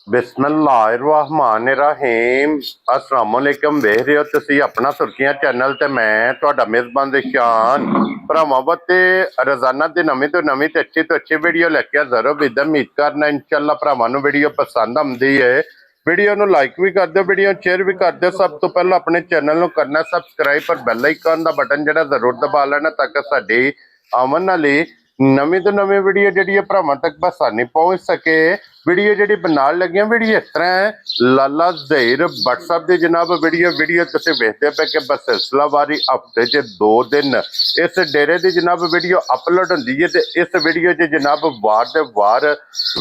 बिस्मिल्लाहिर्रहमानिर्रहीम अस्सलाम वालेकुम। वेख रहे हो तुसी अपना सुर्खियां चैनल ते मैं तुहाडा मेजबान दिशान भरावां ते रोजाना दी नवीं तो अच्छी वीडियो लेके हाज़र हो। उम्मीद करना इंशाअल्लाह भरावां नूं वीडियो पसंद आउंदी है। वीडियो नूं लाइक भी कर दो, वीडियो शेयर भी कर दो। सब तो पहले अपने चैनल नूं करना सबसक्राइब पर बैल आइकन दा बटन जिहड़ा जरूर दबा लेना ताकि साडी आवन वाली नवीं तो नवीं वीडियो जिहड़ी भरावां तक बसानी पहुंच सके। वीडियो जी बनाने लगे वीडियो इस तरह है, लाला ज़हीर व्हाट्सएप की जनाब वीडियो तुम वेखते पे कि बस सिलसिलावारी हफ्ते च 2 दिन इस डेरे की जनाब वीडियो अपलोड होंदी है। तो इस वीडियो च जनाब वार दे वार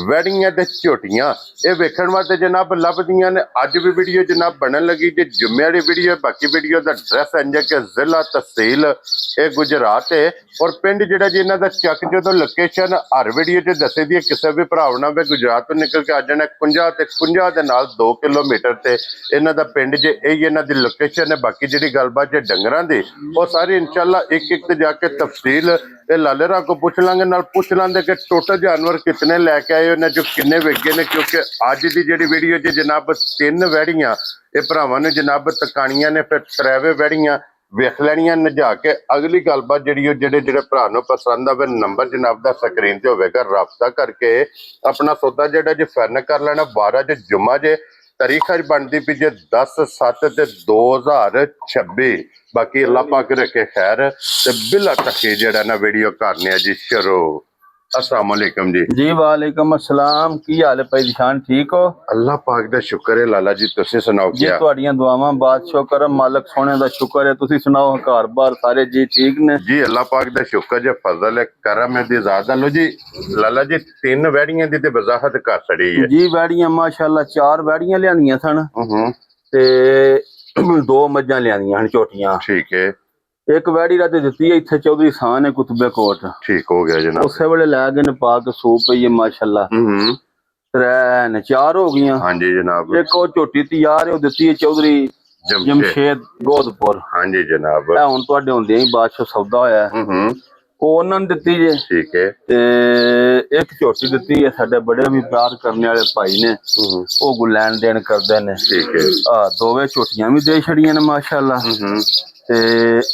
वैड़ियां ते झोटियां ये वेखण वास्ते जनाब लभदियां ने। अज भी वीडियो जनाब बनन लगी जी जुम्मे वाली वीडियो। बाकी वीडियो का एड्रैस इंज कि जिला तहसील ये गुजरात है और पिंड जिहड़ा जी इन्हां दा चक जो लोकेशन हर वीडियो च दसी दी है। किसी भी भरा ना भी गुजरात तो निकल के आ जाना 50 दे नाल 2 किलोमीटर से इन्हां दा पिंड जे यही इन्हां दी लोकेशन है। बाकी जिहड़ी गलबात जे डंगरां दी वो सारी इंशाअल्लाह एक एक ते जाके तफसील ये लाले रा को पूछ लांगे, नाल पूछ लांगे कि टोटल जानवर कितने लैके आए उन्हें जो किन्ने वेगे ने। क्योंकि अज की जिहड़ी वीडियो च जनाब 3 वैड़ियां ये भरावां ने जनाब तकाणियां ने, फिर 3वें वैड़ियां वेख लैनियां नजा के। अगली गलबात जिहड़ी जेडे भरा नूं पसंद आवे नंबर जनाब दा स्क्रीन ते होवेगा, राबता करके अपना सौदा जिहड़ा जे फाइनल कर लेना। 12 च जुम्मा जे तारीख अज बनती पी जे 10/7/2026। बाकी अल्लाह पाक रखे खैर ते बिला तकी जिहड़ा ना वीडियो करने जी शुरू। अस्सलाम वालेकुम जी वालेकुम अस्सलाम। की हाल है भाई दिशान, ठीक हो? अल्लाह पाक दा शुक्र है लाला जी, तुसी सुनाओ जी क्या? तुहाडियां दुआवां बादशाह करम मालक सोने दा शुक्र है। तुसी सुनाओ घर बार सारे जी ठीक ने? जी अल्लाह पाक दा शुक्र जे फजल है करम है दी ज़ात। लो जी लाला जी 3 वैड़ियां दी ते वजाहत कर छड़ी है जी। वैड़ियां माशाअल्लाह 4 वैड़ियां लियानियां सन ते 2 मज्जां लियानियां हन झोटियां। ठीक है। एक वैड़ी दा ते दित्ती है इत्थे चौधरी साहन है कुतबे कोट। ठीक हो गया जनाब। उस वेले लै गए ने पा के सूप पई है माशाअल्लाह। 3 ने 4 हो गईयां। हाँ जी जनाब। एक और झोटी तैयार है, दित्ती है चौधरी जमशेद गोदपुर। हाँ जी जनाब। हुण तुहाडे हुंदे ही बादशाह सौदा होया ਉਹ ਉਹਨਾਂ ਨੇ ਦਿੱਤੀ ਜੇ। ठीक है। ਤੇ ਇੱਕ ਝੋਟੀ ਦਿੱਤੀ ਹੈ ਸਾਡੇ ਬੜੇ ਵੀ ਪਿਆਰ ਕਰਨ ਵਾਲੇ ਭਾਈ ਨੇ, ਉਹ ਕੋ ਲੈਣ ਦੇਣ ਕਰਦੇ ਨੇ। ठीक है। ਦੋਵੇਂ ਝੋਟੀਆਂ ਵੀ ਦੇ ਛੜੀਆਂ ਨੇ ਮਾਸ਼ਾਅੱਲਾ। ਤੇ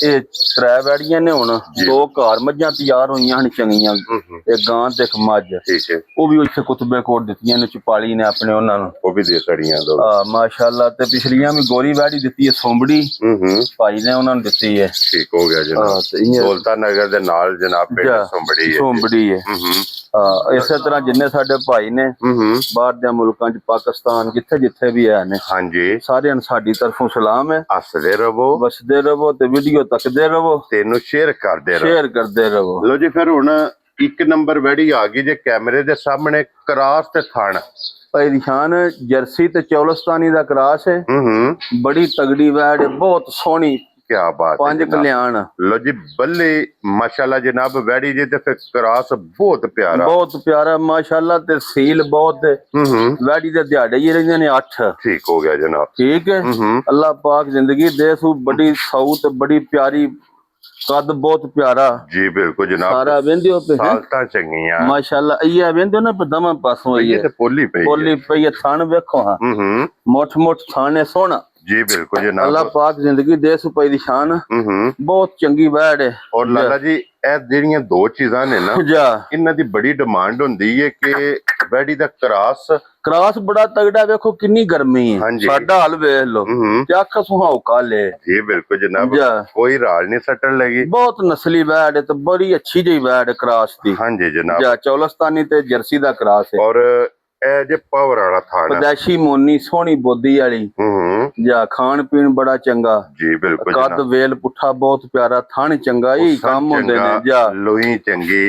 ਇਹ 3 ਵੈੜੀਆਂ ਨੇ ਹੁਣ। 2 ਘਰ ਮੱਝਾਂ ਤਿਆਰ ਹੋਈਆਂ ਹਨ ਚੰਗੀਆਂ, ਇੱਕ ਗਾਂ ਤੇ ਇੱਕ ਮੱਝ। ठीक है। ਉਹ ਵੀ ਉੱਥੇ ਕੁਤਬੇ ਕੋਟ ਦਿੱਤੀਆਂ ਨੇ, ਚਪਾਲੀ ਨੇ ਆਪਣੇ ਉਹਨਾਂ ਨੂੰ। वो भी दे छड़ियां दो। ਮਾਸ਼ਾਅੱਲਾ। ਤੇ ਪਿਛਲੀਆਂ ਵੀ ਗੋਰੀ ਵੈੜੀ ਦਿੱਤੀ ਹੈ ਸੋਂਬੜੀ, ਭਾਈ ਨੇ ਉਹਨਾਂ ਨੂੰ ਦਿੱਤੀ ਹੈ। ठीक हो गया जनाब। दौलता नगर दे नाल जनाब पिंड सोंबड़ी है। सोंबड़ी है। इसे तरह जिन्ने साडे भाई ने बाहर दे मुल्कां च पाकिस्तान जिथे जिथे भी है ने, हाँ जी सारियां साडी तरफों सलाम है। हसदे रहो, बसदे रहो ते वीडियो तकदे रहो, तेनू शेयर करते रहो। लो जी फिर हुण 1 नंबर वैड़ी आ गई जे कैमरे दे सामने, क्रॉस ते थण भाई निशान जर्सी ते चौलस्तानी दा क्रॉस है। बड़ी तगड़ी वैड़ है, बहुत सोहनी। क्या बात है 5 कल्याण। लो जी बल्ले माशाल्लाह जनाब वैड़ी जी ते फिर क्रॉस बहुत प्यारा माशाल्लाह। ते सील बहुत वैड़ी दे दिहाड़े ही रहिंदे ने 8। ठीक हो गया जनाब। ठीक है। अल्लाह पाक जिंदगी दे सू। बड़ी सऊ ते बड़ी प्यारी, कद बहुत प्यारा। जी बिल्कुल जनाब। सारा वेंदियो पे सालता चंगियां माशाल्लाह। ये वेंदियो ना पे दमा पासों ये ते पोली पई है। थान वेखो हां, मोट थान है सोना। जी बिल्कुल जनाब। अल्लाह पाक जिंदगी दे सू पई दी शान। बहुत चंगी वैड़ है। और लाला जी ए जेड़ियां 2 चीजां ने ना इन्हां दी बड़ी डिमांड हुंदी है कि वैड़ी दा क्रॉस बड़ा तगड़ा। देखो कितनी गर्मी है, साडा हाल वेख लो क्या सुहाओ काले। जी बिल्कुल जनाब। कोई राल नहीं सटन लगी। बहुत नस्ली वैड़ है तो बड़ी अच्छी जी वैड़ क्रॉस दी। हाँ जी जनाब। चौलस्तानी ते जर्सी दा क्रॉस है। और ए जे पावर वाला था पैदाइशी मोनी सोहनी बोदी वाली। जा खान पीन बड़ा चंगा। जी बिल्कुल। कद वेल पुठा बहुत प्यारा, थान चंगा ही काम होंदे ने। जा लोही चंगी,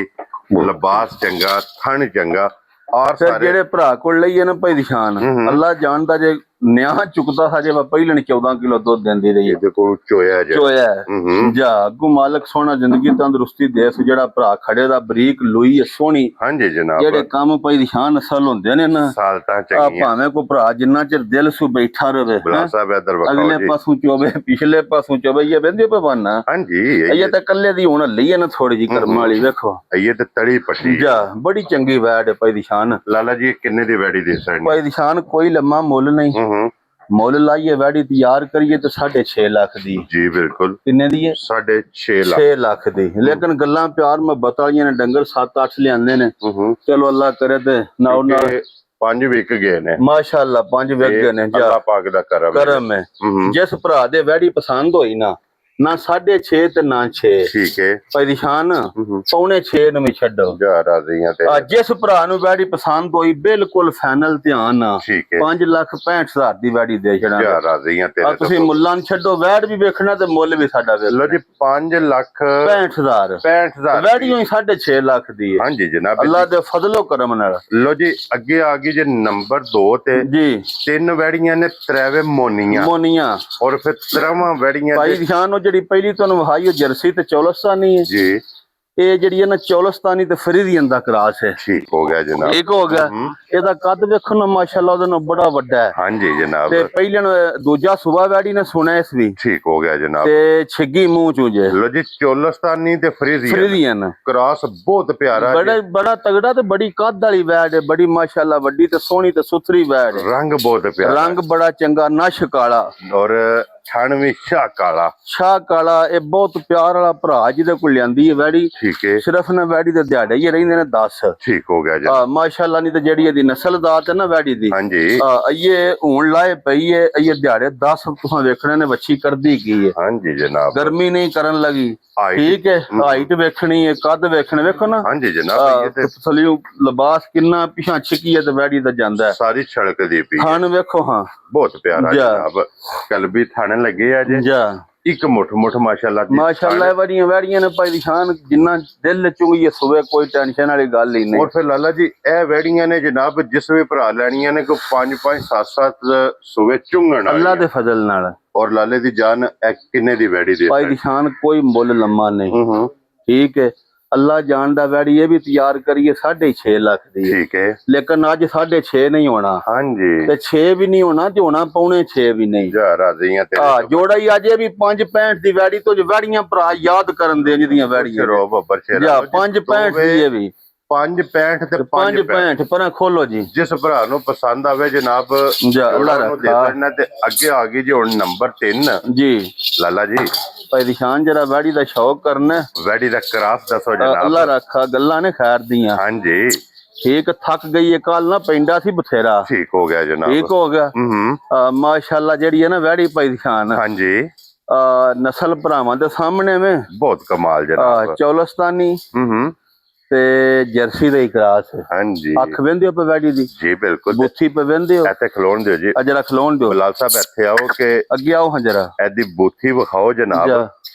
लिबास चंगा, थन चंगा। और फिर जेड़े भरा कोल लईए ना भाई दिशान, अल्लाह जानदा जे ਨਿਆਂ ਚੁੱਕਦਾ ਹਜੇ ਵਾ ਪਹਿਲਣ 14 ਕਿਲੋ ਦੁੱਧ ਦਿੰਦੀ ਰਹੀ ਇਹਦੇ ਕੋਲ ਚੋਇਆ ਜੇ ਚੋਇਆ ਹੂੰ ਜਾ ਅੱਗੂ ਮਾਲਕ ਸੋਹਣਾ ਜ਼ਿੰਦਗੀ ਤੰਦਰੁਸਤੀ ਦੇ ਸੋ ਜਿਹੜਾ ਭਰਾ ਖੜੇ ਦਾ ਬਰੀਕ ਲੋਈ ਸੋਹਣੀ ਹਾਂਜੀ ਜਨਾਬ ਜਿਹੜੇ ਕੰਮ ਪਈ ਦੀ ਸ਼ਾਨ ਨਸਲ ਹੁੰਦੇ ਨੇ ਨਾ ਸਾਲਤਾਂ ਆ ਚੰਗੀਆਂ ਭਾਵੇਂ ਕੋ ਭਰਾ ਜਿੰਨਾ ਚਿਰ ਦਿਲ ਸੂ ਬੈਠਾ ਰਵੇ ਬਲਾ ਸਾਹਿਬ ਇਧਰ ਵਖਾਓ ਅਗਲੇ ਜੀ ਪਾਸੋਂ ਚੋਵੇ ਪਿਛਲੇ ਪਾਸੋਂ ਚੋਵੇ ਇਹ ਬੰਦੇ ਪਵਾਨਾ ਹਾਂਜੀ ਇਹ ਤਾਂ ਕੱਲੇ ਦੀ ਹੁਣ ਲਈ ਹੈ ਨਾ ਥੋੜੀ ਜੀ ਕਰਮ ਵਾਲੀ ਵੇਖੋ ਇਹ ਤੇ ਤੜੀ ਪੱਟੀ ਜਾ ਬੜੀ ਚੰਗੀ ਵੈੜ ਹੈ ਪਈ ਦੀ ਸ਼ਾਨ ਲਾਲਾ ਜੀ ਇਹ ਕਿੰਨੇ ਦੀ ਵੈੜੀ ਦੇ ਸਣ ਪਈ ਦੀ ਸ਼ਾਨ ਕੋਈ ਲੰਮਾ ਮੁੱਲ ਨਹੀਂ ਹੂੰ ਮੁੱਲ ਲਾਈਏ ਵੈੜੀ ਤਿਆਰ ਕਰੀਏ ਤੇ 6.5 ਲੱਖ ਦੀ ਜੀ ਬਿਲਕੁਲ ਕਿੰਨੇ ਦੀ ਹੈ 6.5 ਲੱਖ 6 ਲੱਖ ਦੀ ਲੇਕਿਨ ਗੱਲਾਂ ਪਿਆਰ ਮੁਹੱਬਤ ਵਾਲੀਆਂ ਨੇ ਡੰਗਰ 7-8 ਲਿਆਂਦੇ ਨੇ ਹੂੰ ਚਲੋ ਅੱਲਾ ਕਰੇ ਤੇ ਨਾਉ ਨਾਲ ਇਹ 5 ਵਿਕ ਗਏ ਨੇ ਮਾਸ਼ਾਅੱਲਾ 5 ਵਿਕ ਗਏ ਨੇ ਜਾ ਅੱਲਾਹ ਪਾਕ ਦਾ ਕਰਮ ਹੈ ਕਰਮ ਹੈ ਹੂੰ ਜਿਸ ਭਰਾ ਦੇ ਵੈੜੀ ਪਸੰਦ ਹੋਈ ਨਾ ਨਾ 6.5 ਤੇ ਨਾ 6 ਠੀਕ ਹੈ ਪਈ ਦੀ ਸ਼ਾਨ ਹੂੰ ਪੌਣੇ 6 ਨੂੰ ਵੀ ਛੱਡੋ ਜਾ ਰਾਜ਼ੀਆਂ ਤੇ ਜਿਸ ਭਰਾ ਨੂੰ ਵੈੜੀ ਪਸੰਦ ਹੋਈ ਬਿਲਕੁਲ ਫਾਈਨਲ ਧਿਆਨ ਨਾਲ ਠੀਕ ਹੈ 5,65,000 ਦੀ ਵੈੜੀ ਦੇ ਛੜਾਂਗੇ ਜਾ ਰਾਜ਼ੀਆਂ ਆ ਤੇਰੇ ਤੁਸੀਂ ਮੁੱਲਾਂ ਨੂੰ ਛੱਡੋ ਵੈੜ ਵੀ ਵੇਖਣਾ ਤੇ ਮੁੱਲ ਵੀ ਸਾਡਾ ਵੇਖ ਲੋ ਜੀ 5 ਲੱਖ 65,000 65,000 ਵੈੜੀਆਂ ਹੀ 6.5 ਲੱਖ ਦੀ ਹੈ ਹਾਂਜੀ ਜਨਾਬ ਅੱਲਾ ਦੇ ਫਜ਼ਲੋ ਕਰਮ ਨਾਲ ਲੋ ਜੀ ਅੱਗੇ ਆ ਗਈ ਜੇ ਨੰਬਰ 2 ਤੇ ਜੀ 3 ਵੈੜੀਆਂ ਨੇ ਤਰੇਵੇਂ ਮੋਨੀਆਂ ਮੋਨੀਆਂ ਔਰ ਫਿਰ ਤਰਵਾਂ ਵੈੜੀਆਂ ਭਾਈ ਧਿਆਨ ਉਹ ਜਿਹੜੀ ਪਹਿਲੀ ਤੁਹਾਨੂੰ ਵਹਾਈ ਉਹ ਜਰਸੀ ਤੇ ਚੌਲਸਤਾਨੀ ਹੈ ਜੀ ਇਹ ਜਿਹੜੀ ਹੈ ਨਾ ਚੌਲਸਤਾਨੀ ਤੇ ਫਰੀਦੀਅਨ ਦਾ ਕਰਾਸ ਹੈ ਠੀਕ ਹੋ ਗਿਆ ਜਨਾਬ ਠੀਕ ਹੋ ਗਿਆ ਇਹਦਾ ਕੱਦ ਵੇਖੋ ਨਾ ਮਾਸ਼ਾਅੱਲਾ ਉਹਦੇ ਨਾਲ ਬੜਾ ਵੱਡਾ ਹੈ ਹਾਂਜੀ ਜਨਾਬ ਤੇ ਪਹਿਲਣ ਦੂਜਾ ਸੁਬਾ ਵੈੜੀ ਨੇ ਸੁਣਿਆ ਇਸ ਵੀ ਠੀਕ ਹੋ ਗਿਆ ਜਨਾਬ ਤੇ ਛਿੱਗੀ ਮੂੰਹ ਚੋਂ ਜੇ ਲੋ ਜੀ ਚੋਲਸਤਾਨੀ ਤੇ ਫਰੀਜ਼ੀ ਫਰੀਦੀਅਨ ਕ੍ਰਾਸ ਬਹੁਤ ਪਿਆਰਾ ਬੜਾ ਤਗੜਾ ਤੇ ਬੜੀ ਕੱਦ ਵਾਲੀ ਵੈੜ ਹੈ ਬੜੀ ਮਾਸ਼ਾਅੱਲਾ ਵੱਡੀ ਤੇ ਸੋਹਣੀ ਤੇ ਸੁਥਰੀ ਵੈੜ ਹੈ ਰੰਗ ਬਹੁਤ ਪਿਆਰਾ ਰੰਗ ਬੜਾ ਚੰਗਾ ਨਸ਼ ਕਾਲਾ ਔਰ ਛਣ ਵੀ ਸ਼ਾਹ ਕਾਲਾ ਸ਼ਾਹ ਕਾਲਾ ਇਹ ਬਹੁਤ ਪਿਆਰ ਵਾਲਾ ਭਰਾ ਜਿਹਦੇ ਕੋਲ ਲਿਆਂਦੀ ਹੈ ਵੈੜੀ ਠੀਕ ਹੈ ਸਿਰਫ ਨਾ ਵੈੜੀ ਦੇ ਦਿਹਾੜੇ ਹੀ ਰਹਿੰਦੇ ਨੇ 10 ਠੀਕ ਹੋ ਗਿਆ ਜਨਾਬ ਮਾਸ਼ਾਅੱਲਾ ਨਹੀਂ ਤੇ ਜਿਹੜੀ ਇਹਦੀ ਨਸਲਦਾਰ ਹੈ ਨਾ ਵੈੜੀ ਦੀ ਹਾਂਜੀ ਇਹ ਹੁਣ ਲਾਏ ਪਈ ਹੈ ਇਹ ਦਿਹਾੜੇ 10 ਤੁਸੀਂ ਵੇਖਣੇ ਨੇ ਵੱਛੀ ਕਰਦੀ ਕੀ ਹੈ ਹਾਂਜੀ ਜਨਾਬ ਗਰਮੀ ਨਹੀਂ ਕਰਨ ਲੱਗੀ Height, ਠੀਕ ਹੈ ਹਾਈਟ ਵੇਖਣੀ ਹੈ ਕੱਦ ਵੇਖਣੇ ਵੇਖੋ ਨਾ ਹਾਂਜੀ ਜਨਾਬ ਇਹ ਤੇ ਥਲੀਓ ਲਿਬਾਸ ਕਿੰਨਾ ਪਿਛਾ ਛਿੱਕੀ ਹੈ ਤੇ ਵੈੜੀ ਦਾ ਜਾਂਦਾ ਹੈ ਸਾਰੀ ਛੜਕਦੀ ਪਈ ਖਾਣ ਵੇਖੋ ਹਾਂ ਬਹੁਤ ਪਿਆਰਾ ਜਾ। ਜਨਾਬ ਕਲਬੀ ਥਾਣੇ ਲੱਗੇ ਆ ਜੇ ਜਾ ਇੱਕ ਮੁੱਠ ਮਾਸ਼ਾਅੱਲਾ ਜੀ ਮਾਸ਼ਾਅੱਲਾ ਵੜੀਆਂ ਵੈੜੀਆਂ ਨੇ ਭਾਈ ਦੀ ਸ਼ਾਨ ਜਿੰਨਾ ਦਿਲ ਚੁੰਗੀ ਸੁਵੇ ਕੋਈ ਟੈਨਸ਼ਨ ਵਾਲੀ ਗੱਲ ਹੀ ਨਹੀਂ ਔਰ ਫਿਰ ਲਾਲਾ ਜੀ ਇਹ ਵੈੜੀਆਂ ਨੇ ਜਨਾਬ ਜਿਸ ਵੀ ਭਰਾ ਲੈਣੀਆਂ ਨੇ ਕੋ 5 7 ਸੂਵੇ ਚੁੰਗਣ ਅੱਲਾ ਦੇ ਫਜ਼ਲ ਨਾਲ ਔਰ ਲਾਲੇ ਦੀ ਜਾਨ ਇਹ ਕਿੰਨੇ ਦੀ ਵੈੜੀ ਦੇ ਭਾਈ ਦੀ ਸ਼ਾਨ ਕੋਈ ਮੁੱਲ ਲੰਮਾ ਨਹੀਂ ਹੂੰ ਠੀਕ ਹੈ ਅੱਲਾ ਜਾਣਦਾ ਵੈੜੀ ਇਹ ਵੀ ਤਿਆਰ ਕਰੀਏ 6.5 ਲੱਖ ਦੀ ਠੀਕ ਹੈ ਲੇਕਿਨ ਅੱਜ 6.5 ਨਹੀਂ ਹੋਣਾ ਹਾਂਜੀ ਤੇ 6 ਵੀ ਨਹੀਂ ਹੋਣਾ ਤੇ ਹੋਣਾ ਪੌਣੇ 6 ਵੀ ਨਹੀਂ ਜਾ ਰਾਜ਼ੀਆਂ ਤੇ ਜੋੜਾ ਹੀ ਅੱਜ ਇਹ ਵੀ 5.65 ਦੀ ਵੈੜੀ ਤੋਂ ਜੋ ਵੈੜੀਆਂ ਭਰਾ ਯਾਦ ਕਰਨ ਦੇ ਜਿਹਦੀਆਂ ਵੈੜੀਆਂ ਰੋ ਬੱਬਰ ਸ਼ੇਰਾ ਜਾਂ 5.65 ਦੀ ਇਹ ਵੀ 5.65 ਤੇ 5.65 ਪਰਾਂ ਖੋਲੋ ਜੀ ਜਿਸ ਭਰਾ ਨੂੰ ਪਸੰਦ ਆਵੇ ਜਨਾਬ ਜਾ ਅੱਲਾ ਨੂੰ ਦੇ ਰੱਖਾ ਦੇਣਾ ਤੇ ਅੱਗੇ ਆ ਗਈ ਜੀ ਹੁਣ ਨੰਬਰ 3 ਜੀ ਲਾਲਾ ਜੀ ਭਾਈ ਦੀ ਸ਼ਾਨ ਜਰਾ ਵੈੜੀ ਦਾ ਸ਼ੌਕ ਕਰਨਾ ਵੈੜੀ ਦਾ ਕਰਾਸ ਦੱਸੋ ਜਨਾਬ ਅੱਲਾ ਰੱਖਾ ਗੱਲਾਂ ਨੇ ਖੈਰ ਦੀਆਂ ਹਾਂਜੀ ਠੀਕ ਥੱਕ ਗਈ ਹੈ ਕੱਲ ਨਾ ਪੈਂਦਾ ਸੀ ਬਥੇਰਾ ਠੀਕ ਹੋ ਗਿਆ ਜਨਾਬ ਠੀਕ ਹੋ ਗਿਆ ਹੂੰ ਮਾਸ਼ਾਅੱਲਾ ਜਿਹੜੀ ਹੈ ਨਾ ਵੈੜੀ ਭਾਈ ਦੀ ਸ਼ਾਨ ਹਾਂਜੀ ਨਸਲ ਭਰਾਵਾਂ ਦੇ ਸਾਹਮਣੇ में ਬਹੁਤ ਕਮਾਲ ਜਨਾਬ ਚੌਲਸਤਾਨੀ ਹੂੰ ਤੇ ਜਰਸੀ ਦਾ ਹੀ ਕਰਾਸ ਹਾਂਜੀ ਅੱਖ ਵੇਂਦੇ ਪੇ ਵੈੜੀ ਦੀ ਜੀ ਬਿਲਕੁਲ ਬੁੱਥੀ ਪੇ ਵੇਂਦੇ ਹੋ ਇੱਥੇ ਖਲੋਣ ਦਿਓ ਜੀ ਜਰਾ ਖਲੋਣ ਦਿਓ ਬਲਾਲ ਸਾਹਿਬ ਇੱਥੇ ਆਓ ਕਿ ਅੱਗੇ ਆਓ ਹਾਂ ਜਰਾ ਐਦੀ ਬੂਥੀ ਵਿਖਾਓ ਜਨਾਬ ਜਾ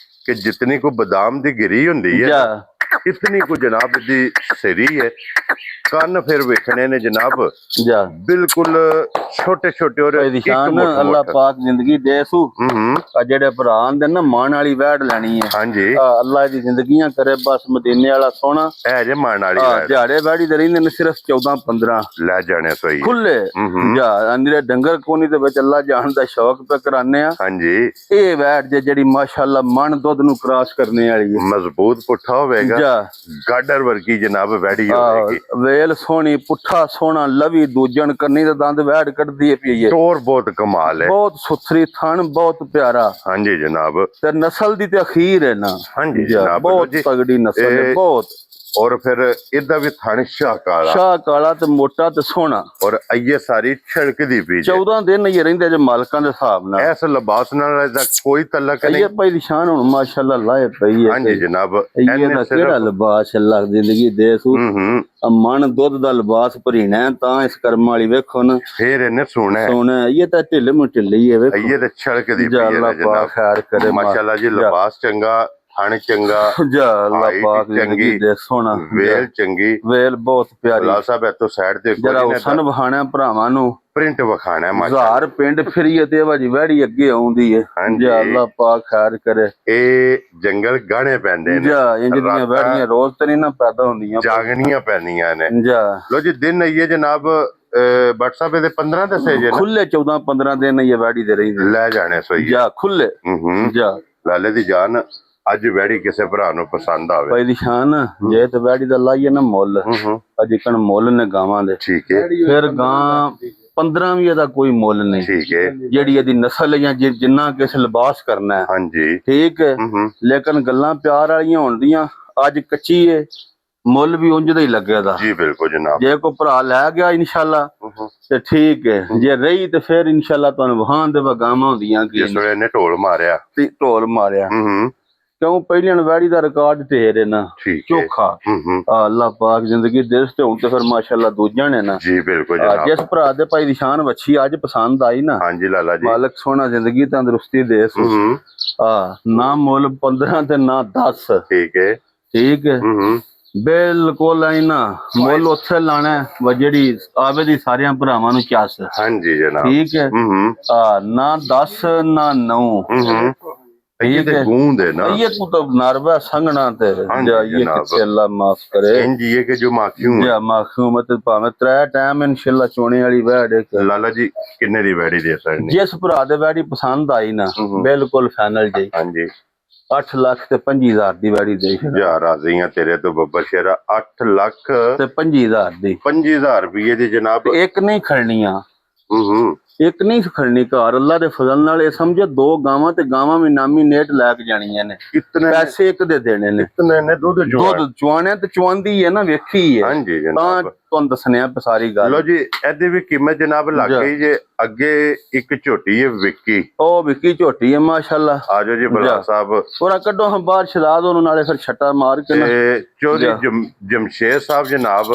ਕਿ ਜਿਤਨੀ ਕੋ ਬਦਾਮ ਦੀ ਗਿਰੀ ਹੁੰਦੀ ਹੈ ਜਾ ਇਤਨੀ ਕੋ ਜਨਾਬ ਦੀ ਸਿਰੀ ਹੈ ਕੰਨ ਫਿਰ ਵੇਖਣੇ ਨੇ ਜਨਾਬ ਜਾ ਬਿਲਕੁਲ ਛੋਟੇ ਛੋਟੇ ਔਰ ਭਾਈ ਦੀ ਸ਼ਾਨ ਅੱਲਾ ਪਾਕ ਜ਼ਿੰਦਗੀ ਦੇ ਸੂ ਹੂੰ ਆ ਜਿਹੜੇ ਭਰਾ ਆਂਦੇ ਨਾ ਮਾਣ ਵਾਲੀ ਵੈੜ ਲੈਣੀ ਹੈ ਹਾਂਜੀ ਅੱਲਾ ਦੀ ਜ਼ਿੰਦਗੀਆਂ ਕਰੇ ਬਸ ਮਦੀਨੇ ਵਾਲਾ ਸੋਹਣਾ ਇਹ ਜੇ ਮਾਣ ਵਾਲੀ ਦਿਹਾੜੇ ਵੈੜੀ ਦੇ ਰਹਿੰਦੇ ਨੇ ਸਿਰਫ 14-15 ਲੈ ਜਾਣੇ ਸੋਈ ਖੁੱਲੇ ਜਾ ਅੰਦਰੇ ਡੰਗਰ ਕੋਨੀ ਦੇ ਵਿੱਚ ਅੱਲਾ ਜਾਣ ਦਾ ਸ਼ੌਕ ਪੇ ਕਰਾਨੇ ਆ ਹਾਂਜੀ ਇਹ ਵੈੜ ਜਿਹੜੀ ਮਾਸ਼ਾਅੱਲਾ ਮਣ ਦੁੱਧ ਨੂੰ ਕ੍ਰਾਸ ਕਰਨੇ ਵਾਲੀ ਹੈ ਮਜ਼ਬੂਤ ਪੁੱਠਾ ਹੋਵੇਗਾ ਜਾ ਗਾਡਰ ਵਰਗੀ ਜਨਾਬ ਵੈੜੀ ਹੋਵੇਗੀ ਵੇਲ ਸੋਹਣੀ ਪੁੱਠਾ ਸੋਹਣਾ ਲਵੀ ਦੂਜਣ ਕਰਨੀ ਦਾ ਦੰਦ ਵੈੜ ਕੱਢਦੀ ਹੈ ਪਈ ਟੋਰ ਬਹੁਤ ਕਮਾਲ ਹੈ ਬਹੁਤ ਸੁਥਰੀ ਥਣ ਬਹੁਤ ਪਿਆਰਾ ਹਾਂਜੀ ਜਨਾਬ ਤੇ ਨਸਲ ਦੀ ਤੇ ਅਖੀਰ ਹੈ ਨਾ ਹਾਂਜੀ ਜਨਾਬ ਬਹੁਤ ਤਗੜੀ ਨਸਲ ਹੈ ਬਹੁਤ ਔਰ ਫਿਰ ਇਹਦਾ ਵੀ ਥਣ ਸ਼ਾਹ ਕਾਲਾ ਸ਼ਾਹ ਕਾਲਾ ਤੇ ਮੋਟਾ ਤੇ ਸੋਹਣਾ ਔਰ ਇਹ ਸਾਰੀ ਛੜਕਦੀ ਪਈ 14 ਦਿਨ ਹੀ ਰਹਿੰਦੇ ਜੇ ਮਾਲਕਾਂ ਦੇ ਹਿਸਾਬ ਨਾਲ ਇਸ ਲਿਬਾਸ ਨਾਲ ਇਹਦਾ ਕੋਈ ਤਲਕ ਨਹੀਂ ਇਹ ਭਾਈ ਦੀ ਸ਼ਾਨ ਹੁਣ ਮਾਸ਼ਾਅੱਲਾ ਲਾਏ ਪਈ ਹੈ ਹਾਂਜੀ ਜਨਾਬ ਇਹ ਦਾ ਕਿਹੜਾ ਲਿਬਾਸ ਅੱਲਾ ਜ਼ਿੰਦਗੀ ਦੇ ਸੂ ਹੂੰ ਮਨ ਦੁੱਧ ਦਾ ਲਿਬਾਸ ਭਰੀਣਾ ਤਾਂ ਇਸ ਕਰਮ ਵਾਲੀ ਵੇਖੋ ਨਾ ਫੇਰ ਇਹਨੇ ਸੋਹਣਾ ਸੋਹਣਾ ਇਹ ਤਾਂ ਢਿੱਲ ਮੁ ਢਿੱਲੀ ਹੈ ਵੇਖੋ ਇਹ ਤੇ ਛੜਕਦੀ ਪਈ ਜਾ ਹੈ ਅੱਲਾ ਜਨਾਬ ਪਾਕ ਖੈਰ ਕਰੇ ਮਾਸ਼ਾਅੱਲਾ ਜੀ ਲਿਬਾਸ ਚੰਗਾ ਥਣ ਚੰਗਾ, ਜਾ ਅੱਲਾ ਹਾਈਟ ਪਾਕ ਦੀ ਚੰਗੀ, ਜ਼ਿੰਦਗੀ ਦੇ ਸੋਹਣਾ ਵੇਲ ਚੰਗੀ। ਵੇਲ ਬਹੁਤ ਪਿਆਰੀ। ਲਾ ਸਾਹਿਬ ਇੱਥੋਂ ਸਾਈਡ ਤੇ ਜਰਾ ਹੁਸਨ ਵਖਾਣਾ ਭਰਾਵਾਂ ਨੂੰ, ਪ੍ਰਿੰਟ ਵਿਖਾਣਾ ਮਾਸ਼ਾ ਹਜ਼ਾਰ ਪਿੰਡ ਫਿਰੀਏ ਤੇ ਵਾਜੀ ਵੈੜੀ ਅੱਗੇ ਆਉਂਦੀ ਹੈ। ਹਾਂਜੀ। ਜਾ ਅੱਲਾ ਪਾਕ ਖੈਰ ਕਰੇ। ਇਹ ਜੰਗਲ ਗਾਣੇ ਪੈਂਦੇ ਨੇ, ਜਾ ਇੰਜ ਦੀਆਂ ਵੈੜੀਆਂ ਰੋਜ਼ ਤੇ ਨਹੀਂ ਨਾ ਪੈਦਾ ਹੁੰਦੀਆਂ, ਜਾਗਣੀਆਂ ਪੈਂਦੀਆਂ ਨੇ। ਜਾ ਲੋ ਜੀ ਦਿਨ ਆਈਏ ਜਨਾਬ, WhatsApp ਦੇ 15 ਦੱਸੇ ਜੇ ਨਾ, ਖੁੱਲੇ 14-15 ਦਿਨ ਇਹ ਵੈੜੀ ਦੇ ਰਹੀ ਲੈ ਜਾਣੇ ਸੋਈ ਜਾ ਖੁੱਲੇ। ਜਾ ਲਾਲੇ ਦੀ ਜਾਨ, ਅੱਜ ਵੈੜੀ ਕਿਸੇ ਭਰਾ ਨੂੰ ਪਸੰਦ ਆਵੇ ਭਾਈ ਦੀ ਸ਼ਾਨ, ਜੇ ਤੇ ਵੈੜੀ ਦਾ ਲਾਈਏ ਨਾ ਮੁੱਲ, ਅਜੇ ਕਣ ਮੁੱਲ ਨੇ ਗਾਵਾਂ ਦੇ, ਠੀਕ ਹੈ, ਫਿਰ ਗਾਂ 15 ਵੀ ਇਹਦਾ ਕੋਈ ਮੁੱਲ ਨਹੀਂ। ਠੀਕ ਹੈ, ਜਿਹੜੀ ਇਹਦੀ ਨਸਲ ਜਾਂ ਜਿੰਨਾ ਕਿਸ ਲਿਬਾਸ ਕਰਨਾ ਹੈ, ਹਾਂਜੀ, ਠੀਕ ਹੈ। ਲੇਕਿਨ ਗੱਲਾਂ ਪਿਆਰ ਵਾਲੀਆਂ ਹੋਣਦੀਆਂ, ਅੱਜ ਕੱਚੀ ਏ, ਮੁੱਲ ਵੀ ਉਂਝ ਦਾ ਹੀ ਲੱਗਿਆ ਦਾ। ਜੀ ਬਿਲਕੁਲ ਜਨਾਬ। ਜੇ ਕੋਈ ਭਰਾ ਲੈ ਗਿਆ ਇਨਸ਼ਾਅੱਲਾ ਤੇ ਠੀਕ ਹੈ, ਜੇ ਰਹੀ ਤੇ ਫਿਰ ਇਨਸ਼ਾਅੱਲਾ ਤੁਹਾਨੂੰ ਵਹਾਨ ਦੇ ਵਗਾਵਾਂ ਹੁੰਦੀਆਂ ਕਿ ਜਿਸ ਵੇਲੇ ਇਹਨੇ ਢੋਲ ਮਾਰਿਆ, ਢੋਲ ਮਾਰਿਆ, ਕਿਉਂ ਪਹਿਲਾਂ ਵੈੜੀ ਦਾ ਰਿਕਾਰਡ ਢੇਰ ਹੈ ਨਾ, ਠੀਕ ਹੈ, ਚੋਖਾ। ਅੱਲਾਹ ਪਾਕ ਜ਼ਿੰਦਗੀ ਦੇ ਤੇ ਹੁਣ ਤੇ ਫਿਰ ਮਾਸ਼ਾਅੱਲਾ ਦੂਜਾ ਨੇ ਨਾ। ਜੀ ਬਿਲਕੁਲ ਜਨਾਬ। ਜਿਸ ਭਰਾ ਦੇ ਭਾਈ ਦੀ ਸ਼ਾਨ ਵੱਛੀ ਅੱਜ ਪਸੰਦ ਆਈ ਨਾ, ਹਾਂਜੀ ਲਾਲਾ ਜੀ, ਮਾਲਕ ਸੋਹਣਾ ਜ਼ਿੰਦਗੀ ਤੰਦਰੁਸਤੀ ਦੇ। ਨਾ ਮੁੱਲ 15 ਤੇ ਨਾ 10, ਠੀਕ ਹੈ, ਠੀਕ ਹੈ, ਬਿਲਕੁਲ ਆਈ ਨਾ ਮੁੱਲ ਉੱਥੇ ਲਾਣਾ ਵਾ ਜਿਹੜੀ ਆਵੇ ਦੀ ਸਾਰਿਆਂ ਭਰਾਵਾਂ ਨੂੰ ਚੱਸ। ਹਾਂਜੀ ਜਨਾਬ, ਠੀਕ ਹੈ, ਨਾ 10 ਨਾ 9, ਇਹ ਤੇ ਗੂੰਦ ਹੈ ਨਾ, ਇਹ ਕੋ ਤਾਂ ਨਰਵਾ ਸੰਗਣਾ ਤੇ ਜਾਈਏ ਕਿ ਅੱਲਾ ਮਾਫ ਕਰੇ। ਇੰਜ ਇਹ ਕਿ ਜੋ ਮਾਖਿਊ ਜਾਂ ਮਾਖੂਮਤ ਭਾਵੇਂ 3 ਟਾਈਮ ਇਨਸ਼ਾਅੱਲਾ ਚੋਣੇ ਵਾਲੀ ਵੈੜ। ਲਾਲਾ ਜੀ ਕਿੰਨੇ ਦੀ ਵੈੜੀ ਦੇ ਸਕਦੇ? ਜਿਸ ਭਰਾ ਦੇ ਵੈੜੀ ਪਸੰਦ ਆਈ ਨਾ, ਬਿਲਕੁਲ ਫਾਈਨਲ ਜੀ। ਹਾਂਜੀ, 8 ਲੱਖ ਤੇ 25,000 ਦੀ ਵੈੜੀ ਦੇ। ਜਾ ਰਾਜ਼ੀਆਂ ਤੇਰੇ ਤੋਂ ਬੱਬਰ ਸ਼ੇਰਾ। 8 ਲੱਖ ਤੇ 25,000 ਦੀ, 25,000 ਰੁਪਏ ਦੀ ਜਨਾਬ। ਇੱਕ ਨਹੀਂ ਖੜਨੀਆਂ, ਇੱਕ ਨਹੀਂ ਖੜਨੀ ਘਰ ਅੱਲਾ ਦੇ ਫਜ਼ਲ ਨਾਲ। ਇਹ ਸਮਝੋ 2 ਗਾਵਾਂ ਤੇ ਗਾਵਾਂ ਵੀ ਨਾਮੀਨੇਟ ਲੈ ਕੇ ਜਾਣੀਆਂ ਨੇ, ਪੈਸੇ ਇੱਕ ਦੇ ਦੇਣੇ ਨੇ। ਇਤਨੇ ਨੇ ਦੁੱਧ ਚੁਆਣਿਆ ਤੇ ਚੁਆਂਦੀ ਹੈ ਨਾ, ਵੇਖੀ ਹੈ ਹਾਂਜੀ ਤਾਂ ਜਨਾਬ। ਤੁਹਾਨੂੰ ਦੱਸਣਿਆ ਸਾਰੀ ਗੱਲ। ਲੋ ਜੀ ਇਹਦੀ ਵੀ ਕੀਮਤ ਜਨਾਬ ਲੱਗ ਗਈ ਜੇ। ਅੱਗੇ ਇੱਕ ਝੋਟੀ ਹੈ ਵਿੱਕੀ, ਉਹ ਵਿੱਕੀ ਝੋਟੀ ਹੈ ਮਾਸ਼ਾਅੱਲਾ। ਆਜੋ ਜੀ ਬਲਾ ਸਾਹਿਬ, ਪੂਰਾ ਕੱਢੋ ਹਾਂ ਬਾਹਰ ਸ਼ਰਾਦ ਉਹਨੂੰ, ਨਾਲੇ ਫਿਰ ਛੱਟਾ ਮਾਰ ਕੇ ਨਾ। ਤੇ ਚੌਧਰੀ ਜਮਸ਼ੇਦ ਸਾਹਿਬ ਜਨਾਬ,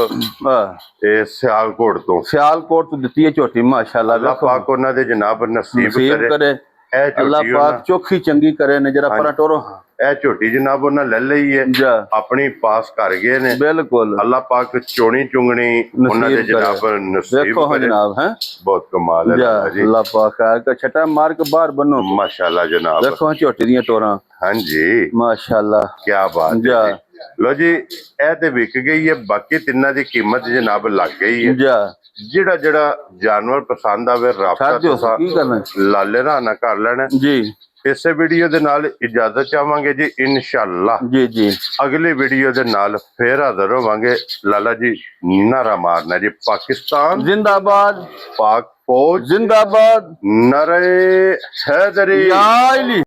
ਤੇ ਸਿਆਲਕੋਟ ਤੋਂ। ਸਿਆਲਕੋਟ ਤੋਂ ਦਿੱਤੀ ਹੈ ਝੋਟੀ ਮਾਸ਼ਾਅੱਲਾ। ਅੱਲਾਹ ਪਾਕ ਉਹਨਾਂ ਦੇ ਜਨਾਬ ਨਸੀਬ ਕਰੇ। ਇਹ ਅੱਲਾਹ ਝੋਟੀ ਪਾਕ ਚੋਖੀ ਚੰਗੀ ਕਰੇ ਨੇ। ਜਰਾ ਪਰਾਂ ਟੋਰੋ। ਇਹ ਝੋਟੀ ਜਨਾਬ ਉਹਨਾਂ ਲੈ ਲਈ ਹੈ, ਆਪਣੀ ਪਾਸ ਕਰ ਗਏ ਨੇ। ਬਿਲਕੁਲ ਅੱਲਾਹ ਪਾਕ ਚੋਣੀ ਚੁੰਗਣੀ ਉਹਨਾਂ ਦੇ ਜਨਾਬ ਨਸੀਬ ਦੇਖੋ ਕਰੇ। ਜਨਾਬ ਹੈ ਬਹੁਤ ਕਮਾਲ ਹੈ ਜੀ। ਅੱਲਾਹ ਪਾਕ ਆ ਛੱਟਾ ਮਾਰ ਕੇ ਬਾਹਰ ਬੰਨੋ ਮਾਸ਼ਾਅੱਲਾ ਜਨਾਬ। ਦੇਖੋ ਝੋਟੀ ਦੀਆਂ ਟੋਰਾਂ, ਹਾਂਜੀ ਮਾਸ਼ਾਅੱਲਾ ਕੀ ਬਾਤ ਹੈ। ਲੋ ਜੀ ਇਹ ਤੇ ਵਿਕ ਗਈ ਹੈ, ਬਾਕੀ ਤਿੰਨਾਂ ਦੀ ਕੀਮਤ ਜਨਾਬ ਲੱਗ ਗਈ ਹੈ। ਜਿਹੜਾ ਜਾਨਵਰ ਪਸੰਦ ਆਵੇ ਰਾਬਤਾ ਤੁਸੀਂ ਕੀ ਕਰਨਾ ਲਾਲੇ ਰਾਣਾ ਕਰ ਲੈਣਾ ਜੀ। ਇਸੇ ਵੀਡੀਓ ਦੇ ਨਾਲ ਇਜਾਜ਼ਤ ਚਾਹਾਂਗੇ ਜੀ ਇਨਸ਼ਾਅੱਲਾ। ਜੀ ਅਗਲੀ ਵੀਡੀਓ ਦੇ ਨਾਲ ਫੇਰ ਹਾਜ਼ਰ ਹੋਵਾਂਗੇ। ਲਾਲਾ ਜੀ ਨਾਰਾ ਮਾਰਨਾ ਜੀ, ਪਾਕਿਸਤਾਨ ਜ਼ਿੰਦਾਬਾਦ, ਪਾਕ ਫੌਜ ਜ਼ਿੰਦਾਬਾਦ, ਨਾਰੇ ਹੈਦਰੀ।